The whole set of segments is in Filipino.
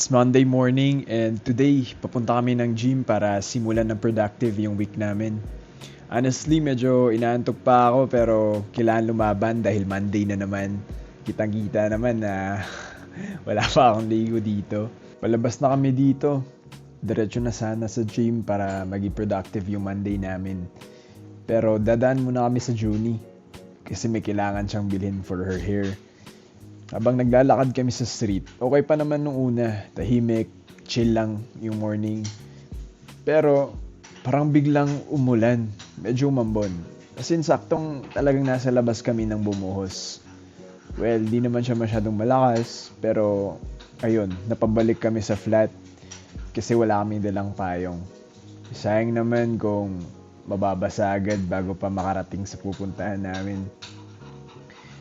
It's Monday morning and today papunta kami ng gym para simulan ng productive yung week namin. Honestly, medyo inaantok pa ako pero kailangan lumaban dahil Monday na naman. Kitang-kita naman na wala pa akong ligo dito. Palabas na kami dito. Diretso na sana sa gym para maging productive yung Monday namin. Pero dadaan muna kami sa Junie kasi may kailangan siyang bilhin for her hair. Habang naglalakad kami sa street, okay pa naman nung una, tahimik, chill lang yung morning. Pero parang biglang umulan, medyo umambon. As in, saktong talagang nasa labas kami nang bumuhos. Well, di naman siya masyadong malakas, pero ayun, napabalik kami sa flat kasi wala kaming dalang payong. Sayang naman kung mababasa agad bago pa makarating sa pupuntahan namin.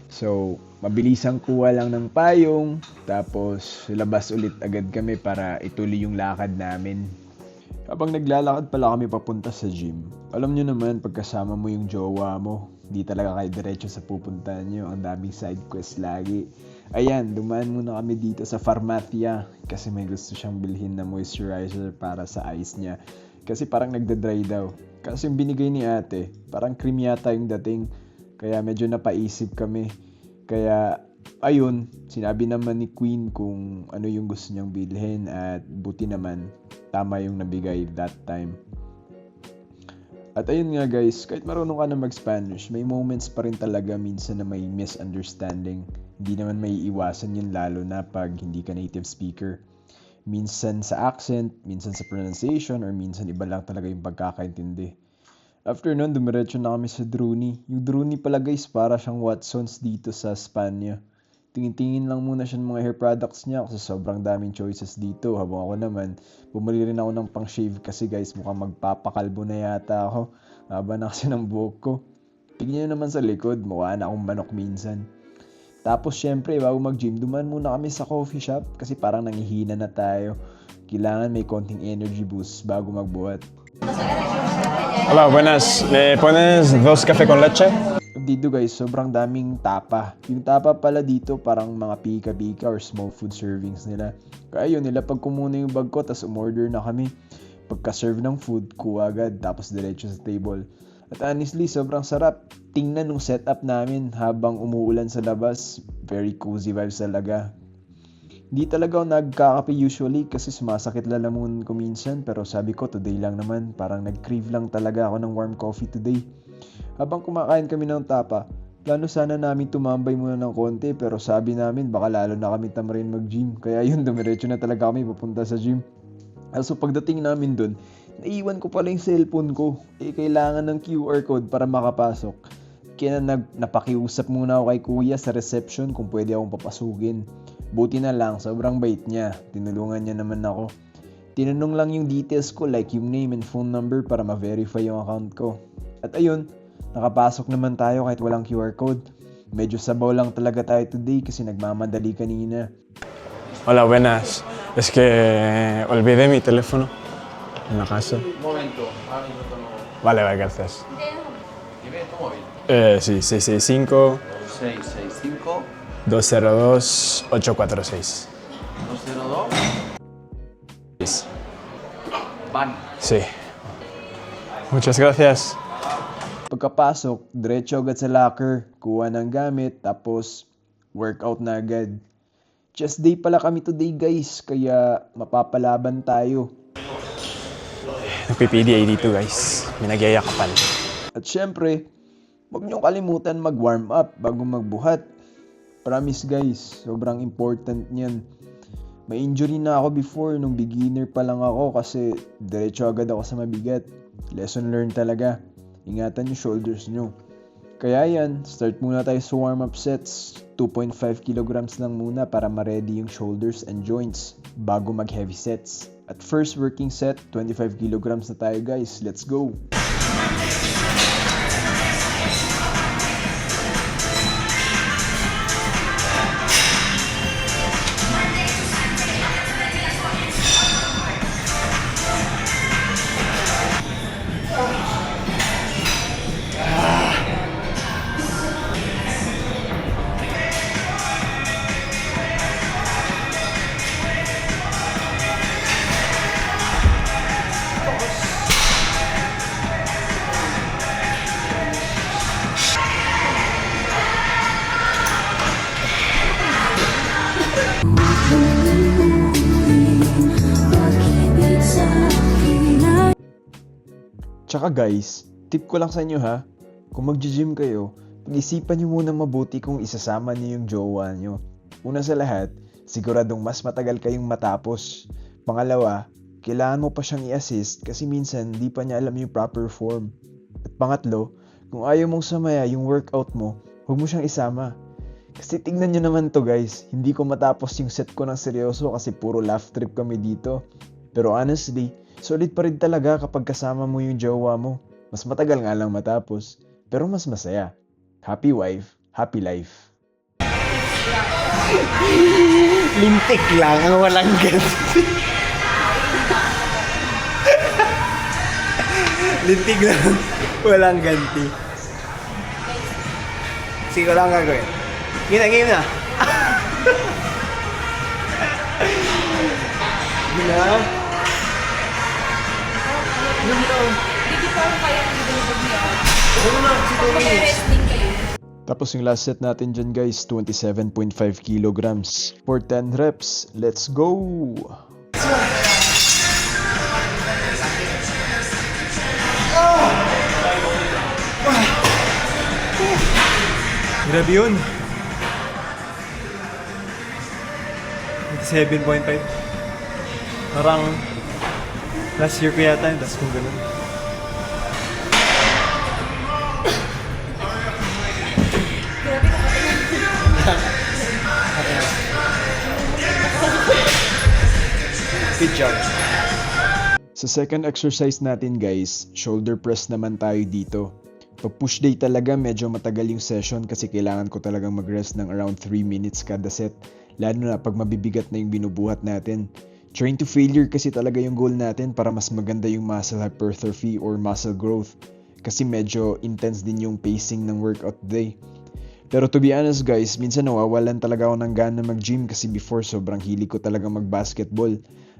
So, mabilisang kuha lang ng payong, tapos labas ulit agad kami para ituloy yung lakad namin. Habang naglalakad pala kami papunta sa gym, alam nyo naman pagkasama mo yung jowa mo, di talaga kayo diretso sa pupuntahan nyo, ang daming side quest lagi. Ayan, dumaan muna kami dito sa Pharmacia kasi may gusto siyang bilhin na moisturizer para sa eyes niya. Kasi parang nagda-dry daw. Kasi yung binigay ni ate, parang cream yata yung dating. Kaya medyo napaisip kami. Kaya, ayun, sinabi naman ni Queen kung ano yung gusto niyang bilhin at buti naman, tama yung nabigay that time. At ayun nga guys, kahit marunong ka na mag-Spanish, may moments pa rin talaga minsan na may misunderstanding. Hindi naman may iwasan yun lalo na pag hindi ka native speaker. Minsan sa accent, minsan sa pronunciation, or minsan iba lang talaga yung pagkakaintindi. After nun, dumiretso na kami sa Druni. Yung Druni pala guys, para siyang Watsons dito sa Spanya. Tingin-tingin lang muna siya ng mga hair products niya kasi sobrang daming choices dito. Habang ako naman, bumili rin ako ng pang-shave kasi guys, mukhang magpapakalbo na yata ako. Haba na kasi ng buhok ko. Tignan nyo naman sa likod, mukha na akong manok minsan. Tapos syempre, bago mag-gym, dumaan muna kami sa coffee shop kasi parang nangihina na tayo. Kailangan may konting energy boost bago magbuhat. Hola, buenas. ¿Me pones 2 café con leche? Dito guys, sobrang daming tapa. Yung tapa pala dito parang mga pika-pika or small food servings nila. Kaya yun, nilapag ko muna yung bag ko tapos umorder na kami. Pagka-serve ng food, kuha agad tapos diretso sa table. At honestly, sobrang sarap. Tingnan nung setup namin habang umuulan sa labas. Very cozy vibes talaga. Hindi talaga ako nagkakape usually kasi sumasakit lalamunan ko minsan, pero sabi ko today lang naman, parang nag-crave lang talaga ako ng warm coffee today. Habang kumakain kami ng tapa, plano sana namin tumambay muna ng konti pero sabi namin baka lalo na kami tamarin mag-gym. Kaya yun, dumiretso na talaga kami papunta sa gym. Also pagdating namin dun, naiwan ko pala yung cellphone ko. Kailangan ng QR code para makapasok. Kaya napakiusap muna ako kay kuya sa reception kung pwede akong papasukin. Buti na lang, sobrang bait niya. Tinulungan niya naman ako. Tinanong lang yung details ko like yung name and phone number para ma-verify yung account ko. At ayun, nakapasok naman tayo kahit walang QR code. Medyo sabaw lang talaga tayo today kasi nagmamadali kanina. Hola, buenas. Es que olvidé mi teléfono en la casa. Un momento, ahora mismo te lo... Vale, gracias. Dime tu móvil. Sí, 665 665 202 846. 202 Van. Sí. Muchas gracias. Pagkapasok, diretso agad sa locker, kuha ng gamit, tapos workout na agad. Chest day pala kami today guys, kaya mapapalaban tayo. Nag-PPDA dito guys. May nagyayakapan. At syempre, huwag niyong kalimutan mag-warm up bago magbuhat. Promise guys, sobrang important niyan. May injury na ako before nung beginner pa lang ako kasi diretso agad ako sa mabigat. Lesson learned talaga. Ingatan yung shoulders nyo. Kaya yan, start muna tayo sa warm-up sets. 2.5 kilograms lang muna para ma-ready yung shoulders and joints bago mag-heavy sets. At first working set, 25 kilograms na tayo guys. Let's go! Tsaka guys, tip ko lang sa inyo ha, kung mag-gym kayo, pag-isipan nyo muna mabuti kung isasama nyo yung jowa nyo. Una sa lahat, siguradong mas matagal kayong matapos. Pangalawa, kailangan mo pa siyang i-assist kasi minsan di pa niya alam yung proper form. At pangatlo, kung ayaw mong samaya yung workout mo, huwag mo siyang isama. Kasi tignan nyo naman to guys, hindi ko matapos yung set ko ng seryoso kasi puro laugh trip kami dito. Pero honestly, solid pa rin talaga kapag kasama mo yung jowa mo. Mas matagal nga lang matapos, pero mas masaya. Happy wife, happy life. Lintik lang ang walang ganti. Lintik lang, walang ganti. Sige lang gagawin. Game na. Game na. Tapos yung last set natin dyan guys, 27.5 kilograms. For 10 reps, let's go! Grabe yun. 7.5. Parang last year ko yata yung tas kong ganun. Good job. Sa second exercise natin guys, shoulder press naman tayo dito. Pag push day talaga medyo matagal yung session kasi kailangan ko talagang mag-rest ng around 3 minutes kada set. Lalo na pag mabibigat na yung binubuhat natin. Train to failure kasi talaga yung goal natin para mas maganda yung muscle hypertrophy or muscle growth. Kasi medyo intense din yung pacing ng workout day. Pero to be honest guys, minsan nawawalan talaga ako ng gana mag-gym kasi before sobrang hilig ko talaga mag-basketball.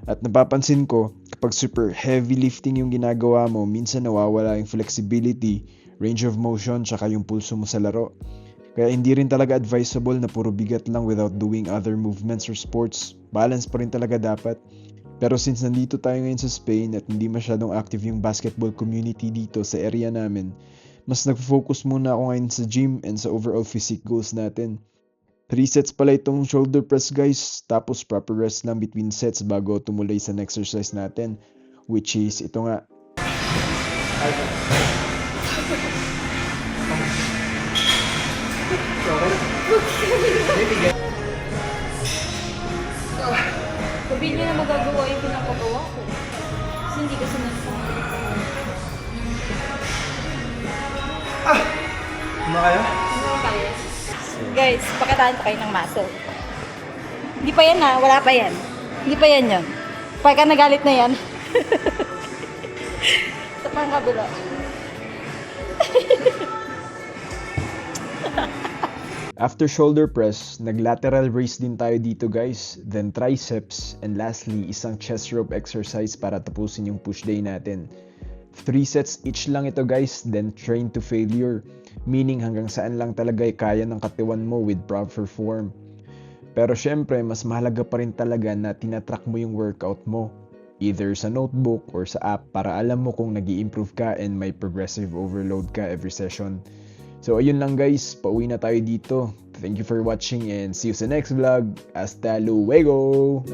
At napapansin ko, kapag super heavy lifting yung ginagawa mo, minsan nawawala yung flexibility, range of motion, tsaka yung pulso mo sa laro. Kaya hindi rin talaga advisable na puro bigat lang without doing other movements or sports. Balance pa rin talaga dapat. Pero since nandito tayo ngayon sa Spain at hindi masyadong active yung basketball community dito sa area namin, mas nag-focus muna ako ngayon sa gym and sa overall physique goals natin. 3 sets pala itong shoulder press guys, tapos proper rest lang between sets bago tumuloy sa next exercise natin, which is ito nga. Sabihin niyo na magagawa yung pinapagawa ko. Kasi hindi kasi nagsasabi. Ano kayo? Ano tayo? Guys, pakitaan pa kayo ng muscle. Hindi pa yan ha, wala pa yan. Hindi pa yan yun. Pagka nagalit na yan. Sa pangkabila. After shoulder press, nag-lateral raise din tayo dito guys, then triceps, and lastly, isang chest rope exercise para tapusin yung push day natin. 3 sets each lang ito guys, then train to failure, meaning hanggang saan lang talaga kaya ng katawan mo with proper form. Pero syempre, mas mahalaga pa rin talaga na tinatrack mo yung workout mo, either sa notebook or sa app para alam mo kung nag-i-improve ka and may progressive overload ka every session. So ayun lang guys, pauwi na tayo dito. Thank you for watching and see you sa next vlog. Hasta luego!